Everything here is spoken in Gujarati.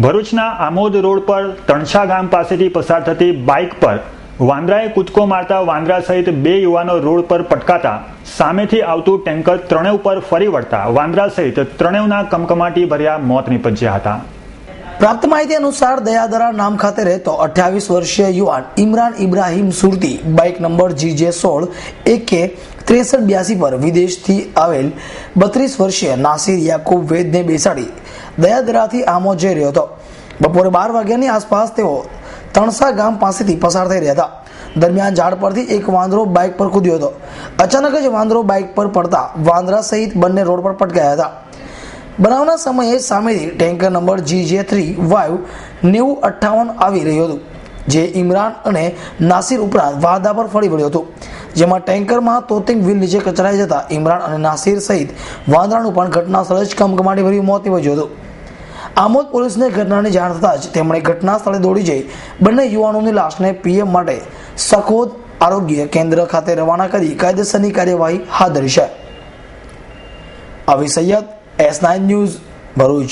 ભરૂચના આમોદ રોડ પર તણછા ગામ પાસેથી પસાર થતી બાઇક પર વાંદરાએ કૂદકો મારતા વાંદરા સહિત 2 યુવાનો રોડ પર પટકાતા સામેથી આવતું ટેન્કર ત્રણેય ઉપર ફરી વળતા વાંદરા સહિત ત્રણેયના કમકમાટી ભર્યા મોત નિપજ્યા હતા। પ્રાપ્ત માહિતી અનુસાર દયાદરા નામ ખાતે રહેતો 28 વર્ષીય યુવાન ઇમરાન ઇબ્રાહિમ સુરતી બાઇક નંબર GJ16 AK6382 પર વિદેશથી આવેલ 32 વર્ષીય નાસિર યાકુબ વેદને બેસાડી દયાદરાથી આમોદ જઈ રહ્યો હતો। બપોરે 12 વાગ્યાની આસપાસ તેઓ તણસા ગામ પાસેથી પસાર થઈ રહ્યા હતા। દરમિયાન ઝાડ પરથી એક વાંદરો બાઇક પર કૂદ્યો હતો। અચાનક જ વાંદરો બાઇક પર પડતા વાંદરા સહિત બંને રોડ પર પટકાયા હતા। બનાવના સમયે સામેથી ટેન્કર નંબર GJ3Y9058 આવી રહ્યું હતું, જે ઇમરાન અને નાસિર ઉપરાંત વાહદા પર ફરી વળ્યું હતું, જેમાં ટેન્કરમાં તોતિંગ વ્હીલ નીચે કચરાઈ જતા ઇમરાન અને નાસિર સહિત વાંદરાનું પણ ઘટના સ્થળે જ કમકમાટી ભર્યું મોત નિપજ્યું હતું। આમોદ પોલીસને ઘટનાની જાણ થતાં જ તેમણે ઘટના સ્થળે દોડી જઈ બંને યુવાનોની લાશને PM માટે સખોદ આરોગ્ય કેન્દ્ર ખાતે રવાના કરી કાયદેસરની કાર્યવાહી હાથ ધરી છે। આવી સૈયદ S9 ન્યૂઝ ભરૂચ।